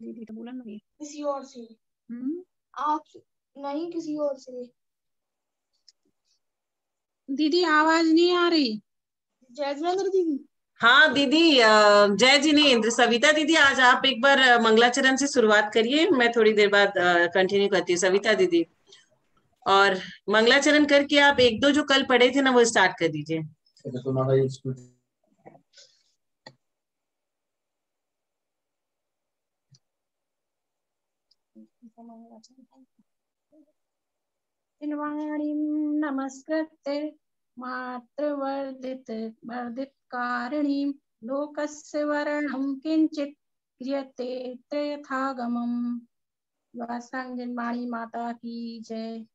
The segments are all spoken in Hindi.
दीदी तो बोला नहीं, किसी और से। आप नहीं, किसी और से। दीदी आवाज नहीं आ रही। जय जिनेंद्र दीदी। हाँ दीदी, जय जिनेंद्र। सविता दीदी, आज आप एक बार मंगलाचरण से शुरुआत करिए, मैं थोड़ी देर बाद कंटिन्यू करती हूँ। सविता दीदी, और मंगलाचरण करके आप एक दो जो कल पढ़े थे ना वो स्टार्ट कर दीजिए। नमस्कृत्य मातृवर्धित वर्धितकारिणीं लोकस्य वर्णं किंचित क्रियते यथागमम्। वाणी माता की जय।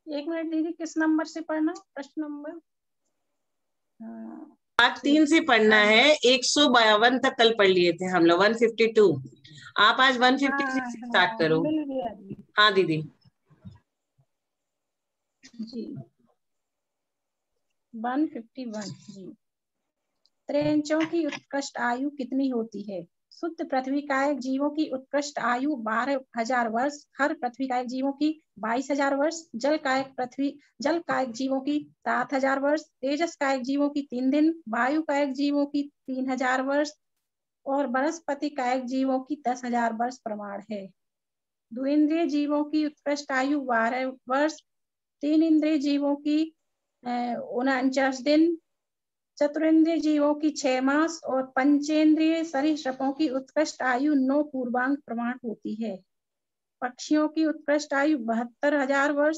एक मिनट दीदी, किस नंबर से पढ़ना? प्रश्न नंबर पार्ट 3 से पढ़ना है। 152 तक कल पढ़ लिए थे हम लोग, 152। आप आज 156 से स्टार्ट करो। मिल गया दीदी। हाँ दीदी जी, 151 जी। त्रियंचों की उत्कृष्ट आयु कितनी होती है? शुद्ध पृथ्वी कायक जीवों की उत्कृष्ट आयु 12,000 वर्ष, हर पृथ्वी कायक जीवों की 22,000 वर्ष, जल कायक जीवों की 7,000 वर्ष, तेजस कायक जीवों की 3 दिन, वायु कायक जीवों की 3,000 वर्ष और वनस्पति कायक जीवों की 10,000 वर्ष प्रमाण है। द्विइंद्रिय जीवों की उत्कृष्ट आयु 12 वर्ष, 3 इंद्रिय जीवों की 49 दिन, चतुरिंद्रिय जीवों की 6 मास और पंचेंद्रिय सरीसृपों की उत्कृष्ट आयु 9 पूर्वांग प्रमाण होती है। पक्षियों की उत्कृष्ट आयु 72,000 वर्ष,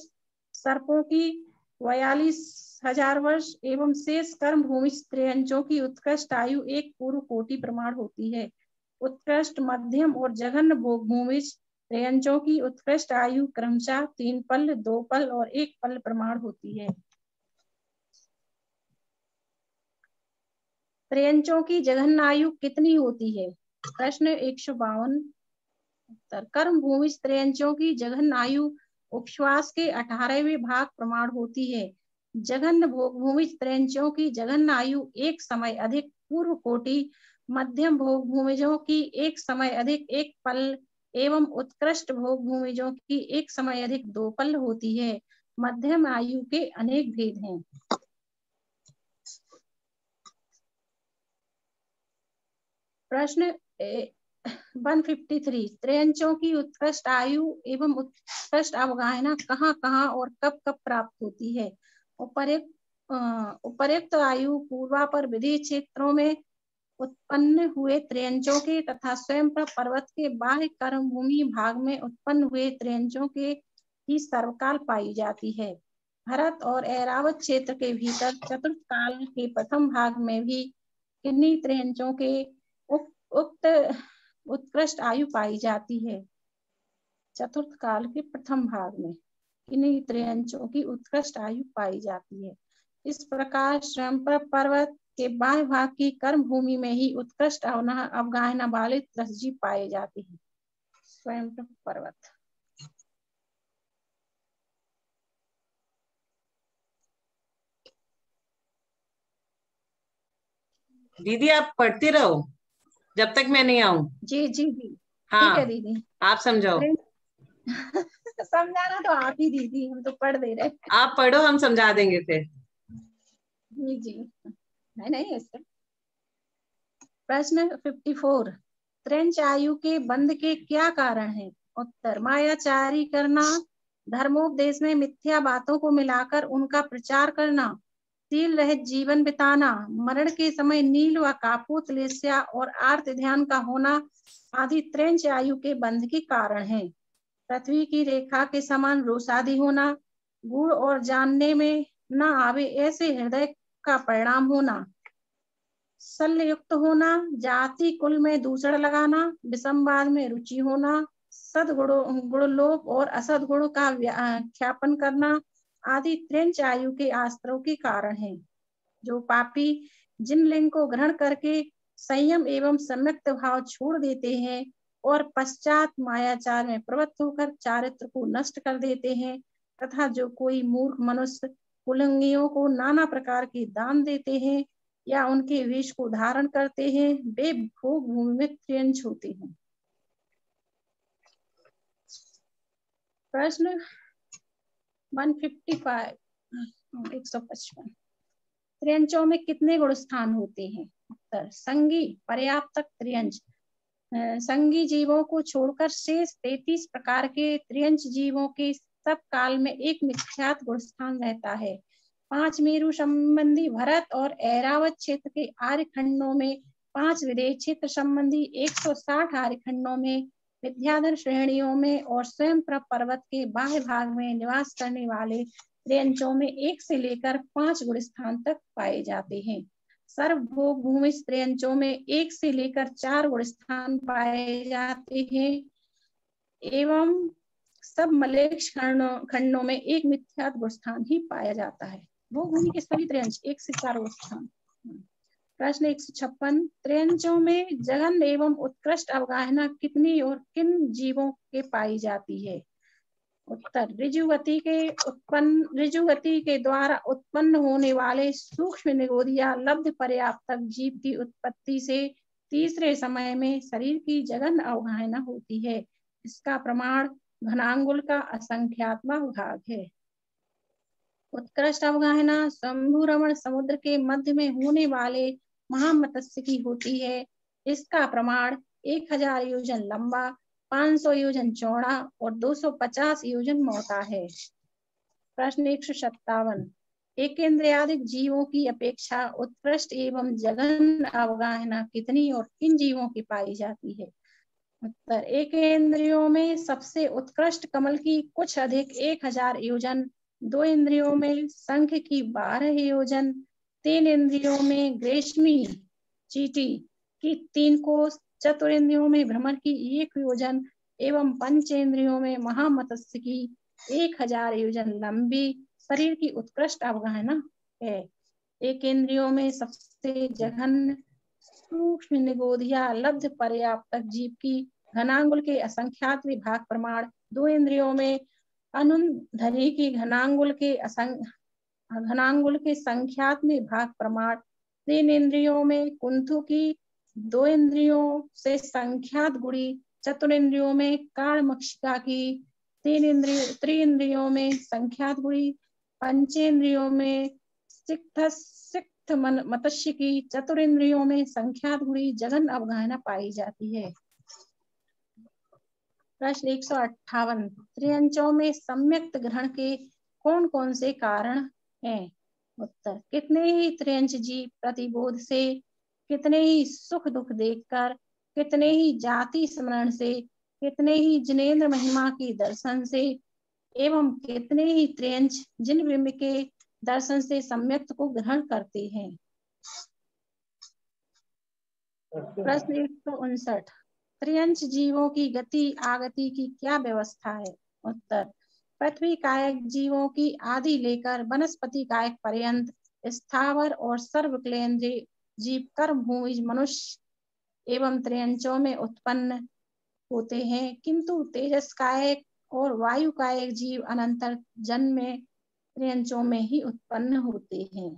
सर्पों की 42,000 वर्ष एवं शेष कर्म भूमि त्रियंचों की उत्कृष्ट आयु 1 पूर्व कोटि प्रमाण होती है। उत्कृष्ट, मध्यम और जघन्य भोग भूमि त्रियंचों की उत्कृष्ट आयु क्रमशः 3 पल, 2 पल और 1 पल प्रमाण होती है। त्रियंचों की जघन्य आयु कितनी होती है? प्रश्न 152 उत्तर। कर्म भूमि त्रियंचों की जघन्य आयु उपश्वास के 18वें भाग प्रमाण होती है। जघन्य भोग भूमि त्रियंचों की जघन्य आयु एक समय अधिक पूर्व कोटि, मध्यम भोग भूमिजों की एक समय अधिक 1 पल एवं उत्कृष्ट भोग भूमिजों की एक समय अधिक 2 पल होती है। मध्यम आयु के अनेक भेद हैं। प्रश्न 153। त्रियंचों की उत्कृष्ट आयु एवं उत्कृष्ट अवगाहना कहाँ कहाँ और कब कब प्राप्त होती है? उपर्युक्त आयु पूर्वापर विधि क्षेत्रों में उत्पन्न हुए त्रियंचों के तथा स्वयं पर्वत के बाह्य कर्म भूमि भाग में उत्पन्न हुए त्रियंचों के ही सर्वकाल पाई जाती है। भरत और ऐरावत क्षेत्र के भीतर चतुर्थ काल के प्रथम भाग में भी किन्हीं त्रियंचों के उक्त उत्कृष्ट आयु पाई जाती है। चतुर्थ काल के प्रथम भाग में किन्हीं त्रियंचों की उत्कृष्ट आयु पाई जाती है। इस प्रकार स्वयं पर्वत के बाह्य भाग की कर्म भूमि में ही उत्कृष्ट अवगाहना वाले त्रसजीव पाए जाते हैं। स्वयं पर्वत। दीदी आप पढ़ते रहो जब तक मैं नहीं आऊं। जी जी जी, हाँ ठीक है दीदी, आप समझाओ। समझाना तो आप ही दीदी, हम तो पढ़ दे रहे। आप पढ़ो, हम समझा देंगे फिर। जी जी, नहीं ऐसे। प्रश्न 54। त्रियंच आयु के बंध के क्या कारण है? उत्तर। मायाचारी करना, धर्मोपदेश में मिथ्या बातों को मिलाकर उनका प्रचार करना, शील रहित जीवन बिताना, मरण के समय नील व कापूत लेस्या और आर्त ध्यान का होना आदि त्रियंच आयु के बंध के कारण है। पृथ्वी की रेखा के समान रोषादि होना, गुण और जानने में न आवे ऐसे हृदय का परिणाम होना, शल्य युक्त होना, जाति कुल में दूसरा लगाना, विषमवाद में रुचि होना, गुण लोभ और असद गुण का ख्यापन करना आदि त्रियंच आयु के आस्त्रों के कारण है। जो पापी जिन लिंग को ग्रहण करके संयम एवं सम्यक्त भाव छोड़ देते हैं और पश्चात मायाचार में प्रवृत्त होकर चारित्र को नष्ट कर देते हैं, तथा जो कोई मूर्ख मनुष्य कुलंगियों को नाना प्रकार के दान देते हैं या उनके वेश को धारण करते हैं, वे भोग भूमि में त्रियंच होते हैं। प्रश्न 155 155 त्रियंचों में कितने गुण स्थान होते हैं? उत्तर संगी पर्याप्तक त्रियंच। संगी जीवों को छोड़कर शेष 33 प्रकार के त्रियंच जीवों के सब काल में एक मिथ्यात गुण स्थान रहता है। 5 मेरु संबंधी भरत और ऐरावत क्षेत्र के आर्य खंडों में, 5 विदेश क्षेत्र संबंधी 160 आर्य खंडों में, विद्याधर श्रेणियों में और स्वयं पर्वत के बाह्य भाग में निवास करने वाले त्रियंचों में 1 से लेकर 5 गुण स्थान तक पाए जाते हैं। सर्वभोग भूमि त्रियंचों में 1 से लेकर 4 गुण स्थान पाए जाते हैं एवं सब मलेक्ष खंडों में 1 मिथ्यात गुण स्थान ही पाया जाता है। भोग भूमि के सभी त्रियंच 1 से 4 गुण स्थान। प्रश्न 156 त्रियंचों में जघन एवं उत्कृष्ट अवगाहना कितनी और किन जीवों के पाई जाती है? उत्तर ऋजुगति के द्वारा उत्पन्न होने वाले सूक्ष्म निगोदिया लब्ध पर्याप्तक जीव की उत्पत्ति से तीसरे समय में शरीर की जघन अवगाहना होती है। इसका प्रमाण घनांगुल का असंख्यात्मक भाग है। उत्कृष्ट अवगाहना शंभुरमण समुद्र के मध्य में होने वाले महामत्स्य की होती है। इसका प्रमाण 1000 योजन लंबा, 500 योजन चौड़ा और 250 योजन मोटा है। प्रश्न 157 एकेंद्रियादिक जीवों की अपेक्षा उत्कृष्ट एवं जघन अवगाहना कितनी और किन जीवों की पाई जाती है? उत्तर एकेंद्रियों में सबसे उत्कृष्ट कमल की कुछ अधिक 1000 योजन, 2 इंद्रियों में शंख की 12 योजन, 3 इंद्रियों में ग्रेष्मी चीटी की 3 कोस, चतुरेंद्रियों में भ्रमर की 1 योजन एवं पंचेंद्रियों में महामत्स्य की 1000 योजन लंबी शरीर की उत्कृष्ट अवगाहना है। एक इंद्रियों में सबसे जघन सूक्ष्म निगोधिया लब्ध पर्याप्तक जीव की घनांगुल के असंख्यात विभाग प्रमाण, 2 इंद्रियों में अनुधरी की घनांगुल के संख्यात विभाग प्रमाण, 3 इंद्रियों में कुंथु की, 2 इंद्रियों से संख्यात गुड़ी, चतुरेंद्रियों में काणमक्षिका की, 3 इंद्रियों में संख्यात गुड़ी, पंचेंद्रियों में सिक्त मत्स्य की, चतुरेंद्रियों में संख्यात गुड़ी जघन अवगाहना पाई जाती है। प्रश्न 158 त्रियंचों में सम्यक्त ग्रहण के कौन कौन से कारण हैं? उत्तर कितने ही त्रियंच जीव प्रतिबोध से, कितने ही सुख दुख देखकर, कितने ही जाति स्मरण से, कितने ही जिनेन्द्र महिमा के दर्शन से एवं कितने ही त्रियंच जिन बिंब के दर्शन से सम्यक्त को ग्रहण करते हैं। प्रश्न 159 त्रियंच जीवों की गति आगति की क्या व्यवस्था है? उत्तर पृथ्वी कायक जीवों की आदि लेकर वनस्पति कायक पर्यंत स्थावर और सर्वक्लेन्द्रीय जीव कर्म भूमि मनुष्य एवं त्रियंचों में उत्पन्न होते हैं, किंतु तेजस कायक और वायु कायक जीव अनंतर जन्म में त्रियंचों में ही उत्पन्न होते हैं।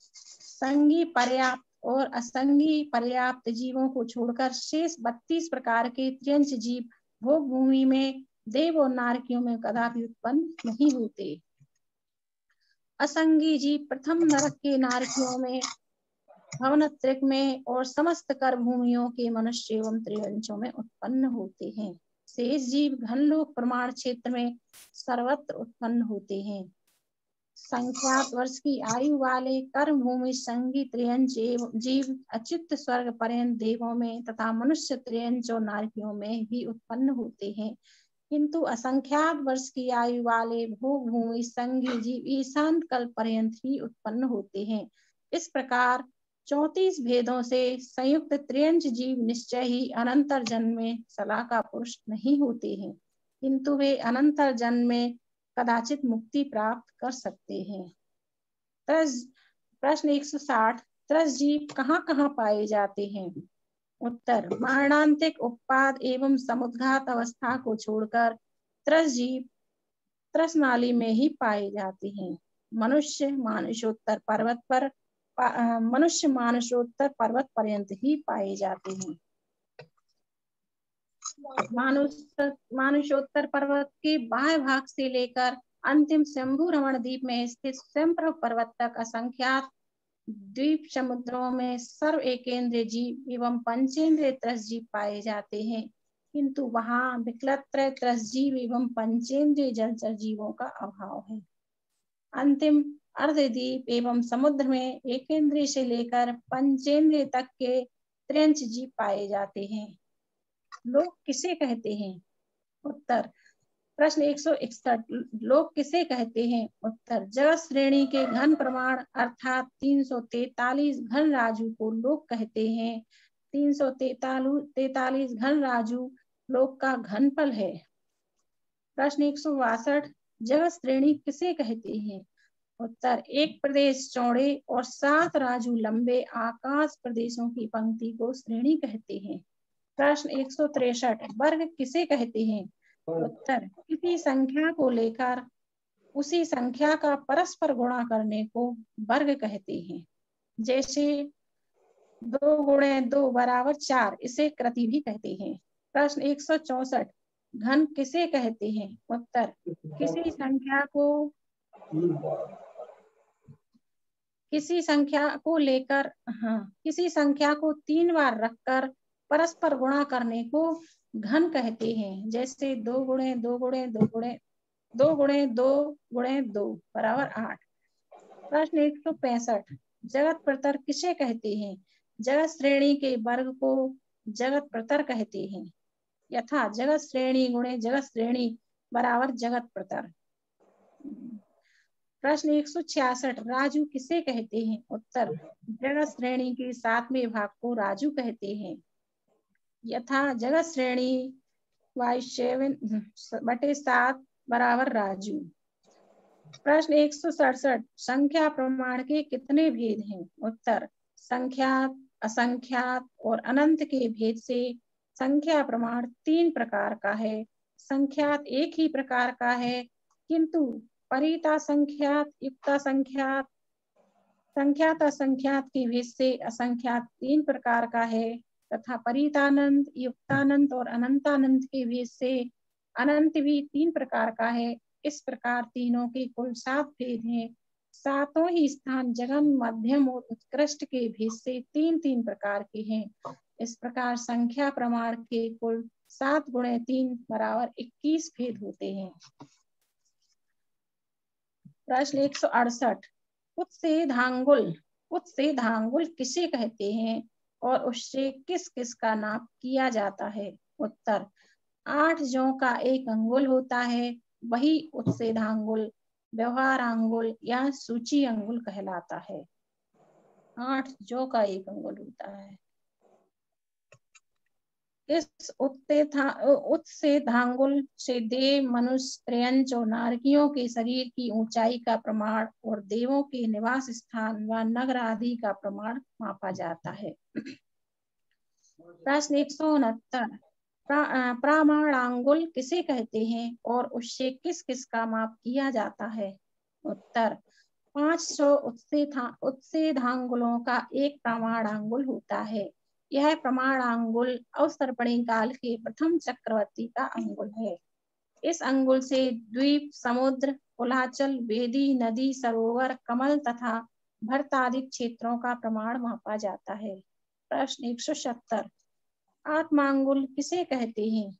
संगी पर्याप्त और असंगी पर्याप्त जीवों को छोड़कर शेष 32 प्रकार के त्रियंच जीव भोग भूमि में देव और नारकियों में कदापि उत्पन्न नहीं होते। असंगी जीव प्रथम नरक के नारकियों में, भवनत्रिक में और समस्त कर भूमियों के मनुष्य एवं त्रियंचों में उत्पन्न होते हैं। शेष जीव घनलोक प्रमाण क्षेत्र में सर्वत्र उत्पन्न होते हैं। संख्यात वर्ष की आयु वाले कर्म भूमि संगी त्रियंच जीव अच्युत स्वर्ग पर्यंत देवों में तथा मनुष्य त्रियंच और नारकियों में भी उत्पन्न होते हैं, किंतु असंख्यात वर्ष की आयु वाले भोग भूमि संगी जीव ईशान कल्प पर्यंत ही उत्पन्न होते हैं। इस प्रकार 34 भेदों से संयुक्त त्रियंच जीव निश्चय ही अनंतर जन्म में सलाका पुरुष नहीं होते हैं, किंतु वे अनंतर जन्म में कदाचित मुक्ति प्राप्त कर सकते हैं। प्रश्न 160 त्रसजीव कहाँ कहाँ पाए जाते हैं? उत्तर, मरणांतिक उत्पाद एवं समुद्घात अवस्था को छोड़कर त्रसजीव त्रसनाली में ही पाए जाते हैं। मनुष्य मानसोत्तर पर्यंत ही पाए जाते हैं। मानुषोत्तर पर्वत के बाह्य भाग से लेकर अंतिम शंभु रमण द्वीप में स्थित स्वयंप्रभ पर्वत तक असंख्यात द्वीप समुद्रों में सर्व एकेंद्रीय जीव एवं पंचेंद्रीय त्रसजीव पाए जाते हैं, किंतु वहां विकलत्रय त्रसजीव एवं पंचेंद्रीय जलचर जीवों का अभाव है। अंतिम अर्धद्वीप एवं समुद्र में एकेंद्रीय से लेकर पंचेंद्रीय तक के त्रिंश जीव पाए जाते हैं। लोक किसे कहते हैं? उत्तर, प्रश्न 161, लोक किसे कहते हैं? उत्तर, जगत श्रेणी के घन प्रमाण अर्थात 343 घन राजू को लोक कहते हैं। 343 घन राजू लोक का घनफल है। प्रश्न 162, जगत श्रेणी किसे कहते हैं? उत्तर, एक प्रदेश चौड़े और 7 राजू लंबे आकाश प्रदेशों की पंक्ति को श्रेणी कहते हैं। प्रश्न 163, वर्ग किसे कहते हैं? उत्तर, किसी संख्या को लेकर उसी संख्या का परस्पर गुणा करने को वर्ग कहते हैं। जैसे 2 × 2 = 4, इसे कृति भी कहते हैं। प्रश्न 164, घन किसे कहते हैं? उत्तर, किसी संख्या को 3 बार रखकर परस्पर गुणा करने को घन कहते हैं। जैसे 2 × 2 × 2 × 2 × 2 × 2 = 8। प्रश्न 165, जगत प्रतर किसे कहते हैं? जगत श्रेणी के वर्ग को जगत प्रतर कहते हैं। यथा जगत श्रेणी × जगत श्रेणी = जगत प्रतर। प्रश्न 166, राजू किसे कहते हैं? उत्तर, जगत श्रेणी के 7वें भाग को राजू कहते हैं। यथा जगत श्रेणी 7/7 = राजू। प्रश्न 167, संख्या प्रमाण के कितने भेद हैं? उत्तर, संख्यात, असंख्यात और अनंत के भेद से संख्या प्रमाण 3 प्रकार का है। संख्यात एक ही प्रकार का है, किंतु परिता संख्यात, युक्ता संख्यात, संख्यात असंख्यात के भेद से असंख्यात 3 प्रकार का है, तथा परितानंत, युक्तानंत और अनंतानंत के भेद से अनंत भी 3 प्रकार का है। इस प्रकार तीनों के कुल 7 भेद हैं। 7 ही स्थान जघन, मध्यम और उत्कृष्ट के भेद से 3-3 प्रकार के हैं। इस प्रकार संख्या प्रमाण के कुल 7 × 3 = 21 भेद होते हैं। प्रश्न 168, उत्सेधांगुल किसे कहते हैं और उससे किस किस का नाप किया जाता है? उत्तर, 8 जों का एक अंगुल होता है, वही उत्सेधांगुल, व्यवहार अंगुल या सूची अंगुल कहलाता है। 8 जों का एक अंगुल होता है। इस उत्सेधांगुल से देव, मनुष्य, त्रयंच और नारकियों के शरीर की ऊंचाई का प्रमाण और देवों के निवास स्थान व नगर आदि का प्रमाण मापा जाता है। प्रश्न 169, प्रामाणांगुल किसे कहते हैं और उससे किस किस का माप किया जाता है? उत्तर, 500 उत्सेधांगुलों का एक प्रमाणांगुल होता है। यह प्रमाणांगुल अवसर्पणी काल के प्रथम चक्रवर्ती का अंगुल है। इस अंगुल से द्वीप, समुद्र, कुलाचल, वेदी, नदी, सरोवर, कमल तथा भरत आदि क्षेत्रों का प्रमाण मापा जाता है। प्रश्न 170, आत्मांगुल किसे कहते हैं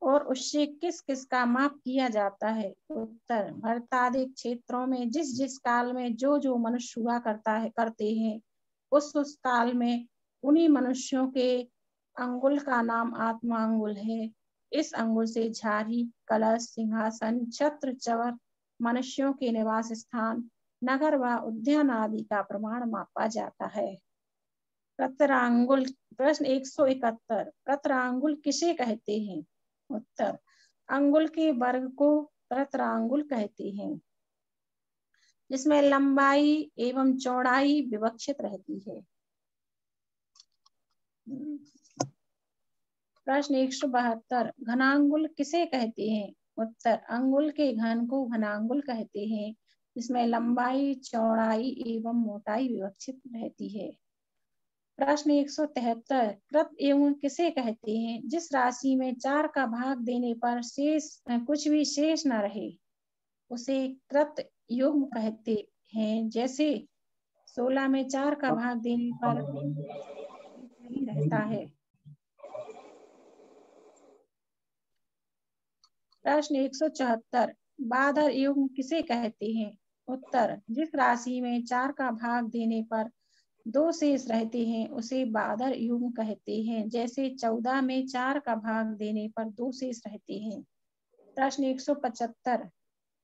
और उससे किस किस का माप किया जाता है? उत्तर, भरत आदि क्षेत्रों में जिस जिस काल में जो जो मनुष्य हुआ करते हैं, उस काल में उन्हीं मनुष्यों के अंगुल का नाम आत्मांगुल है। इस अंगुल से झारी, कलश, सिंहासन, छत्र, चवर, मनुष्यों के निवास स्थान, नगर व उद्यान आदि का प्रमाण मापा जाता है। प्रतरांगुल, प्रश्न 171, प्रतरांगुल किसे कहते हैं? उत्तर, अंगुल के वर्ग को प्रतरांगुल कहते हैं। जिसमें लंबाई एवं चौड़ाई विवक्षित रहती है। प्रश्न 172, घनांगुल किसे कहते हैं? उत्तर, अंगुल के घन को घनांगुल कहते हैं, जिसमें लंबाई, चौड़ाई एवं मोटाई विवक्षित रहती है। प्रश्न 173, कृत एवं किसे कहते हैं? जिस राशि में 4 का भाग देने पर शेष कुछ भी शेष न रहे उसे कृत युग्म कहते हैं। जैसे 16 में 4 का भाग देने पर नहीं रहता है। प्रश्न 174, बादर युग्म किसे कहते हैं? उत्तर, जिस राशि में 4 का भाग देने पर 2 शेष रहते हैं उसे बादर युग्म कहते हैं। जैसे 14 में 4 का भाग देने पर 2 शेष रहते हैं। प्रश्न 175,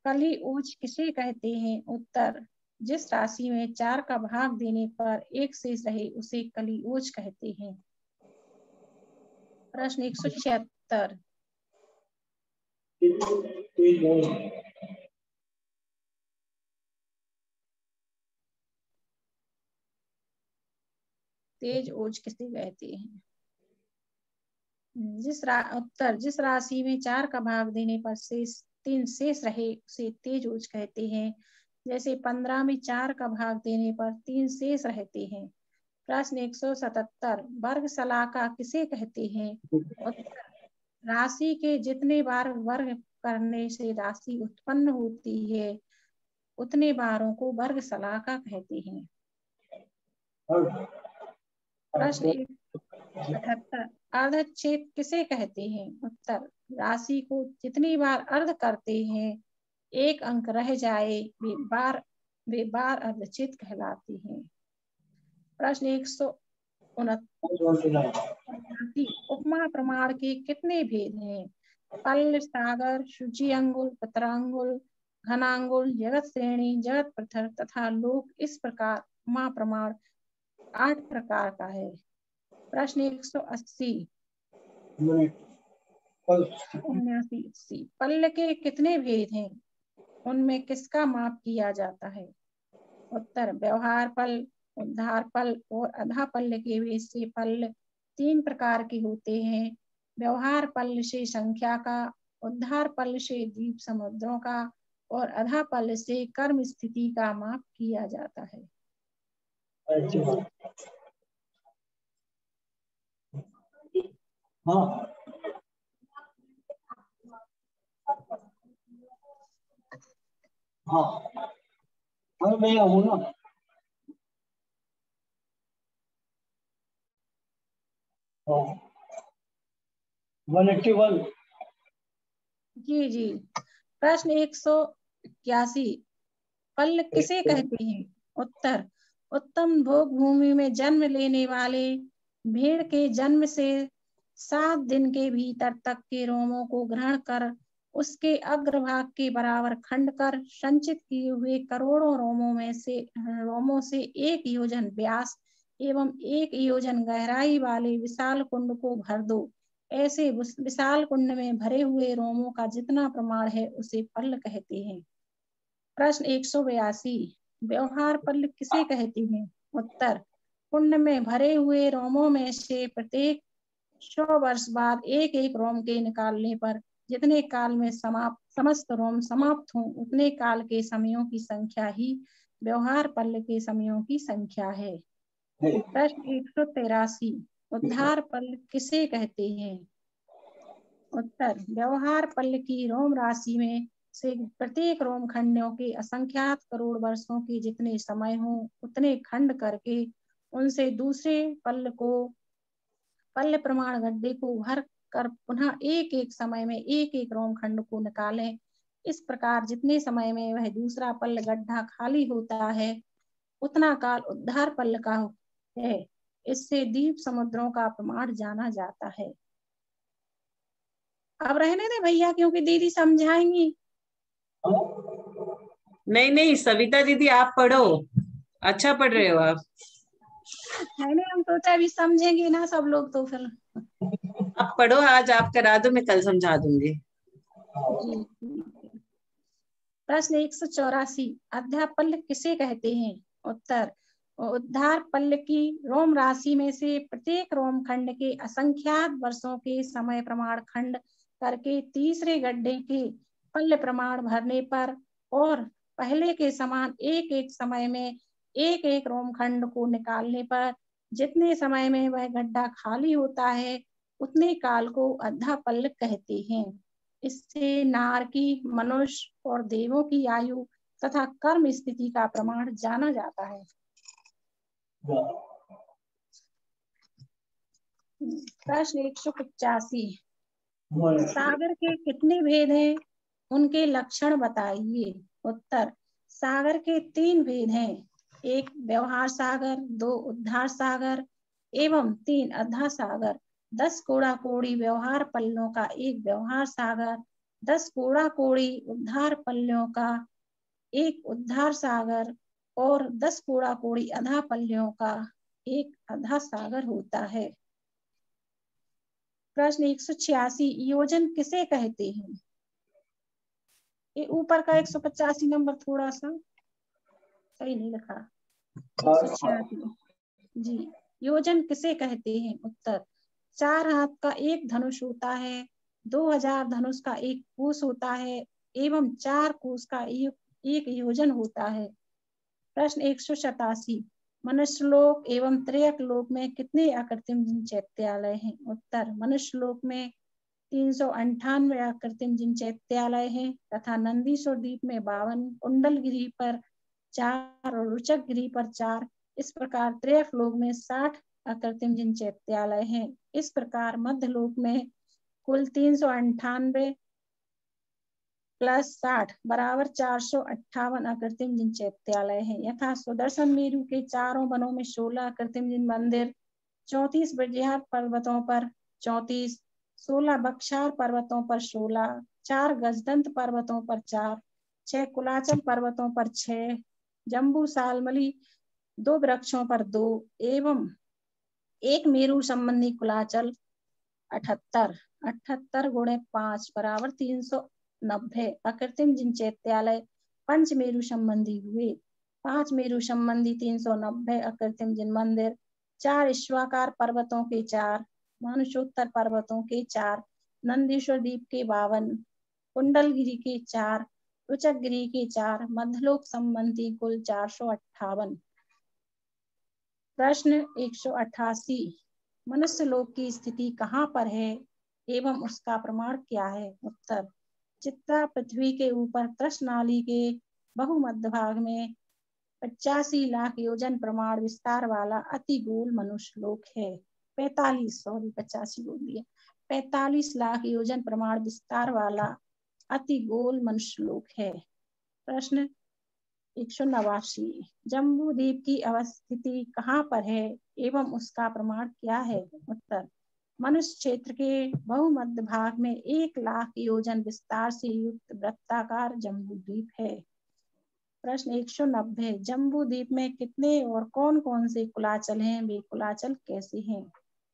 कली ऊंच किसे कहते हैं? उत्तर, जिस राशि में 4 का भाग देने पर 1 शेष रहे उसे कली ऊंच कहते हैं। प्रश्न 176, तेज ओज किसे कहते हैं? उत्तर, जिस राशि में 4 का भाग देने पर शेष 3 शेष रहे उसे तेज ओज कहते हैं। जैसे 15 में 4 का भाग देने पर 3 शेष रहते हैं। प्रश्न 177, वर्ग शलाका किसे कहते हैं? उत्तर, राशि के जितने बार वर्ग करने से राशि उत्पन्न होती है उतने बारों को वर्ग शलाका कहते हैं। प्रश्न 178, अर्धच्छेद किसे कहते हैं? उत्तर, राशि को जितनी बार अर्ध करते हैं 1 अंक रह जाए वे बार अर्धच्छेद कहलाती हैं। प्रश्न 179, उपमा प्रमाण के कितने भेद हैं? पल्ल, सागर, शुचि अंगुल, पत्रांगुल, घनांगुल, जगत श्रेणी, जगत पृथक तथा लोक। इस प्रकार उपमा प्रमाण 8 प्रकार का है। प्रश्न 180, पल्ल के कितने भेद हैं? उनमें किसका माप किया जाता है? उत्तर, व्यवहार पल, उद्धार पल और अधा पल्ल के भेद से पल्ल 3 प्रकार के होते हैं। व्यवहार पल्ल से संख्या का, उद्धार पल्ल से द्वीप समुद्रों का और अधा पल्ल से कर्म स्थिति का माप किया जाता है। मैं हूँ ना। जी। प्रश्न 181, पल्ल किसे कहते हैं? उत्तर, उत्तम भोग भूमि में जन्म लेने वाले भेड़ के जन्म से 7 दिन के भीतर तक के रोमों को ग्रहण कर उसके अग्रभाग के बराबर खंड कर संचित किए हुए करोड़ों रोमों से 1 योजन व्यास एवं 1 योजन गहराई वाले विशाल कुंड को भर दो। ऐसे विशाल कुंड में भरे हुए रोमों का जितना प्रमाण है उसे पल्ल कहते हैं। प्रश्न 182, व्यवहार पल्ल किसे कहते हैं? उत्तर, कुंड में भरे हुए रोमों में से प्रत्येक 100 वर्ष बाद 1 रोम के निकालने पर जितने काल में समस्त रोम समाप्त हों उतने काल के समयों की संख्या ही व्यवहार पल्ल के समयों की संख्या है। प्रश्न 183, उद्धार पल्ल किसे कहते हैं? उत्तर, व्यवहार पल्ल की रोम राशि में से प्रत्येक रोम खंडों के असंख्यात करोड़ वर्षों के जितने समय हो उतने खंड करके उनसे दूसरे पल्ल प्रमाण गड्ढे को भर कर पुनः 1 समय में 1 रोम खंड को निकालें। इस प्रकार जितने समय में वह दूसरा पल्ल गड्ढा खाली होता है उतना काल उद्धार पल्ल का है। इससे द्वीप समुद्रों का प्रमाण जाना जाता है। अब रहने दे भैया, क्योंकि दीदी समझाएंगी। नहीं सविता दीदी आप पढ़ो, अच्छा पढ़ रहे हो आप। नहीं हम सोचा अभी समझेंगे ना सब लोग, तो फिर आप पढ़ो, आज आप करा दो, मैं कल समझा दूंगी। जी। प्रश्न 184, अध्यापल्य किसे कहते हैं? उत्तर, उद्धार पल्ल की रोम राशि में से प्रत्येक रोम खंड के असंख्यात वर्षों के समय प्रमाण खंड करके तीसरे गड्ढे के पल्ल प्रमाण भरने पर और पहले के समान एक एक समय में एक एक रोम खंड को निकालने पर जितने समय में वह गड्ढा खाली होता है उतने काल को अध्यापल्ल कहते हैं। इससे नारकी, मनुष्य और देवों की आयु तथा कर्म स्थिति का प्रमाण जाना जाता है। प्रश्न 185, सागर के कितने भेद हैं? उनके लक्षण बताइए। उत्तर, सागर के 3 भेद हैं, 1 व्यवहार सागर, 2 उद्धार सागर एवं 3 अधा सागर। 10 कोड़ा कोड़ी व्यवहार पल्लों का एक व्यवहार सागर, 10 कोड़ा कोड़ी उद्धार पल्लों का एक उद्धार सागर और 10 कोड़ा कोड़ी अधा पल्लों का एक अधा सागर होता है। प्रश्न 186, योजन किसे कहते हैं? ये ऊपर का 185 नंबर थोड़ा सा सही नहीं लिखा। 186 जी, योजन किसे कहते हैं? उत्तर, 4 हाथ का एक धनुष होता है, 2000 धनुष का एक कोस होता है एवं 4 कोस का एक योजन होता है। प्रश्न 187, मनुष्यलोक एवं त्रयक लोक में कितने अकृत्रिम जिन चैत्यालय हैं? उत्तर, मनुष्यलोक में 398 अकृत्रिम जिन चैत्यालय हैं तथा नंदीश्वर द्वीप में 52, कुंडलगिरी पर 4 और रुचकगिरी पर 4। इस प्रकार त्रयक लोक में 60 अकृत्रिम जिन चैत्यालय हैं। इस प्रकार मध्यलोक में कुल 398 प्लस 60 बराबर 458 अकृत्रिम जिन चैत्यालय है। यथा सुदर्शन मेरु के चारों वनों में 16 अकृत्रिम जिन मंदिर, 34 ब्रजहाट पर्वतों पर 34, 16 बक्षार पर्वतों पर 16, 4 गजदंत पर्वतों पर 4, 6 कुलाचल पर्वतों पर 6, जम्बू सालमली 2 वृक्षों पर 2 एवं 1 मेरु संबंधी कुलाचल 78, 78 गुणे 5 बराबर 390 अकृत्रिम जिन चैत्यालय पंच मेरु संबंधी हुए। 5 मेरु संबंधी 390 अकृत्रिम जिन मंदिर, 4 ईश्वाकार पर्वतों के 4, मानुषोत्तर पर्वतों के 4, नंदीश्वर द्वीप के 52, कुंडलगिरी के 4, रुचकगिरी के 4, मध्यलोक संबंधी कुल 458। प्रश्न 188, मनुष्य लोक की स्थिति कहाँ पर है एवं उसका प्रमाण क्या है? उत्तर, चित्रा पृथ्वी के ऊपर कृष्णाली के बहुमध्य भाग में 85 लाख योजन प्रमाण विस्तार वाला अति गोल मनुष्य लोक है। 45 लाख योजन प्रमाण विस्तार वाला अति गोल मनुष्य लोक है। प्रश्न 189, जम्बू द्वीप की अवस्थिति कहाँ पर है एवं उसका प्रमाण क्या है? उत्तर, मनुष्य क्षेत्र के बहुमध्य भाग में 1 लाख योजन विस्तार से युक्त वृत्ताकार जम्बू द्वीप है। प्रश्न 190, जम्बू द्वीप में कितने और कौन कौन से कुलाचल हैं? वे कुलाचल कैसे हैं?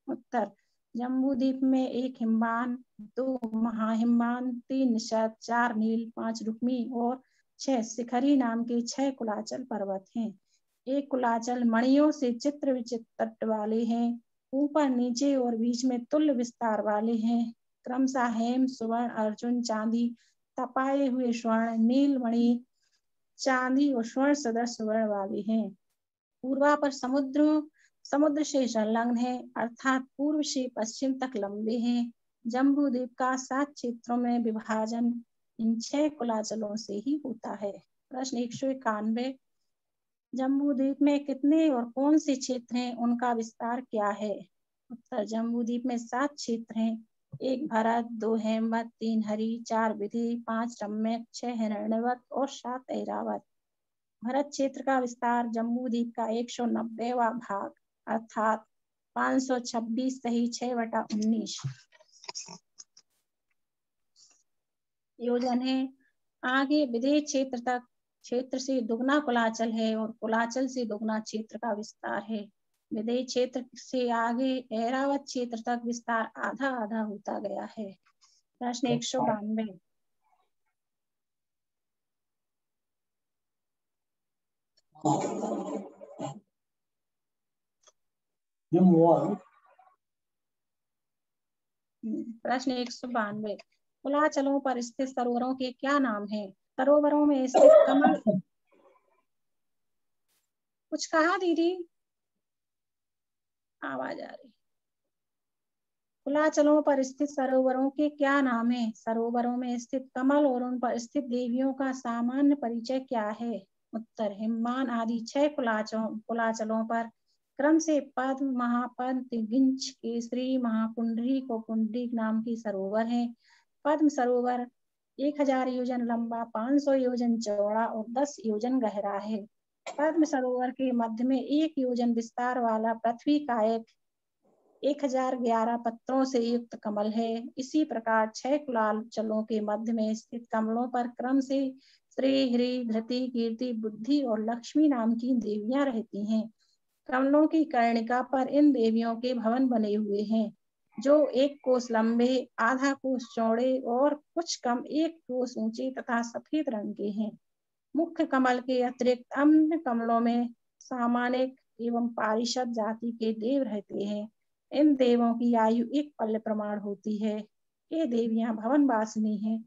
उत्तर, जम्बू द्वीप में 1 हिमबान, 2 महाहिमबान, 3 निषद, 4 नील, 5 रुक्मी और 6 शिखरी नाम के 6 कुलाचल पर्वत हैं। 1 कुलाचल मणियों से चित्र विचित्र तट वाले हैं, ऊपर नीचे और बीच में तुल्य विस्तार वाले हैं। क्रमशः हेम, सुवर्ण, अर्जुन, चांदी, तपाए हुए स्वर्ण, नीलमणि, चांदी और स्वर्ण सदृश सुवर्ण वाले हैं। पूर्वा पर समुद्र से संलग्न है, अर्थात पूर्व से पश्चिम तक लंबे हैं। जम्बू द्वीप का 7 क्षेत्रों में विभाजन इन 6 कुलाचलों से ही होता है। प्रश्न 191, जम्बू द्वीप में कितने और कौन से क्षेत्र हैं? उनका विस्तार क्या है? उत्तर, जम्बू द्वीप में 7 क्षेत्र हैं, 1 भरत, 2 हेमवत, 3 हरि, 4 विधि, 5 रम्यक, 6 हिरण्यवत और 7 ऐरावत। भरत क्षेत्र का विस्तार जम्बू द्वीप का 190वां भाग अर्थात 526 सही 6/19 योजन है। आगे विदेश क्षेत्र से दुगना कुलाचल है और कुलाचल से दुगना क्षेत्र का विस्तार है। विदेश क्षेत्र से आगे ऐरावत क्षेत्र तक विस्तार आधा आधा होता गया है। प्रश्न 192, प्रश्न 192, कुलाचलों पर स्थित सरोवरों के क्या नाम हैं? सरोवरों में स्थित कमल। कुछ कहा दीदी? आवाज आ रही। कुलाचलों पर स्थित सरोवरों के क्या नाम है? सरोवरों में स्थित कमल और उन पर स्थित देवियों का सामान्य परिचय क्या है? उत्तर, हिममान आदि 6 कुलाचलों पर क्रम से पद्म, महापद्म, तिगिंच, केसरी, महापुंडरीक और पुंडरीक नाम की सरोवर है। पद्म सरोवर 1000 योजन लंबा, 500 योजन चौड़ा और 10 योजन गहरा है। पद्म सरोवर के मध्य में 1 योजन विस्तार वाला पृथ्वी का एक 1011 पत्रों से युक्त कमल है। इसी प्रकार 6 कुलाचलों के मध्य में स्थित कमलों पर क्रम से श्री, हरि, धृति, कीर्ति, बुद्धि और लक्ष्मी नाम की देवियां रहती हैं। कमलों की कर्णिका पर इन देवियों के भवन बने हुए हैं, जो 1 कोस लंबे, आधा कोस चौड़े और कुछ कम 1 कोस ऊंचे तथा सफेद रंग के हैं। मुख्य कमल के अतिरिक्त अन्य कमलों में सामानिक एवं पारिषद जाति के देव रहते हैं। इन देवों की आयु 1 पल्ल प्रमाण होती है। ये देवियां भवन वासिनी हैं।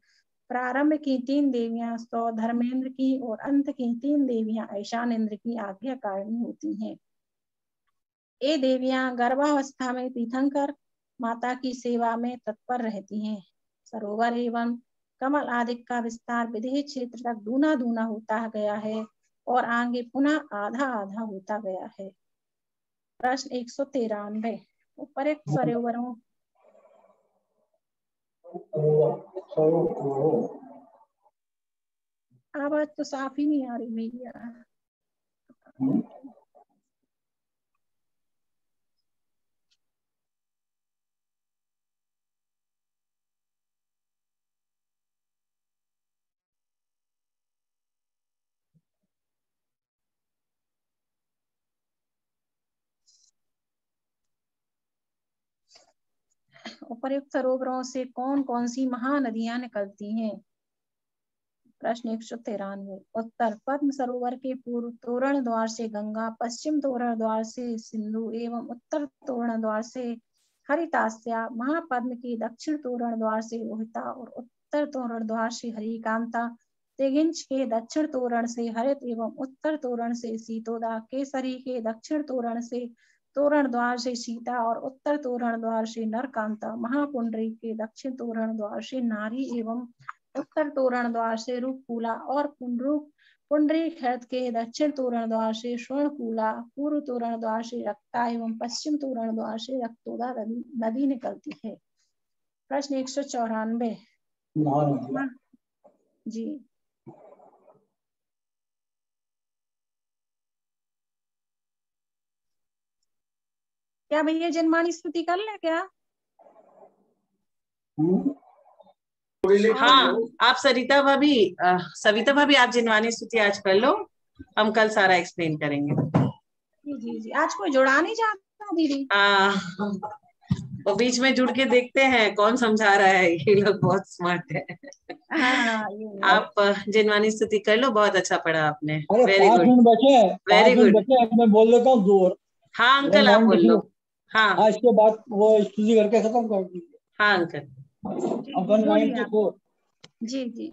प्रारंभ की 3 देवियां सौधर्मेंद्र की और अंत की 3 देवियां ईशानेंद्र की आज्ञाकारिणी होती हैं। ये देवियां गर्भावस्था में तीर्थंकर माता की सेवा में तत्पर रहती हैं। सरोवर एवं कमल आदि का विस्तार विदेह क्षेत्र तक दूना दूना होता गया है और आगे पुनः आधा आधा होता गया है। प्रश्न 193, उपरोक्त सरोवरों। आवाज तो साफ ही नहीं आ रही भैया। उपर्युक्त सरोवरों से कौन कौन सी महानदियां निकलती हैं? प्रश्न 193, उत्तर, पद्म सरोवर के पूर्व तोरण द्वार से गंगा, पश्चिम तोरण द्वार से सिंधु एवं उत्तर तोरण द्वार से हरितास्या, महापद्म के दक्षिण तोरण द्वार से रोहिता और उत्तर तोरण द्वार से हरिकांता, तिगिंच के दक्षिण तोरण से हरित एवं उत्तर तोरण से सीतोदा, केसरी के दक्षिण तोरण से तोरण द्वार से सीता और उत्तर तोरण द्वार से नरकांता, महापुंडरीक के दक्षिण तोरण द्वार से नारी एवं उत्तर तोरण द्वार से रूपकूला और पुंडरीक के दक्षिण तोरण द्वार से स्वर्णकूला, पूर्व तोरण द्वार से रक्ता एवं पश्चिम तोरण द्वार से रक्तोदा नदी निकलती है। प्रश्न 194, जी क्या भैया जनमानी स्तुति कर ले क्या? हाँ, आप सविता भाभी आप जिनवानी स्तुति आज कर लो, हम कल सारा एक्सप्लेन करेंगे। जी जी, आज कोई जुड़ा नहीं चाहता दीदी? वो बीच में जुड़ के देखते हैं कौन समझा रहा है, ये लोग बहुत स्मार्ट है। आप जिनवानी स्तुति कर लो, बहुत अच्छा पढ़ा आपने। Very good, very good. मैं बोल देता हूँ 2 और। हाँ अंकल, आप बोल लो। हाँ, आज के बाद वो स्तुति करके खत्म कर दीजिए। हाँ अंकल। 194। जी जी।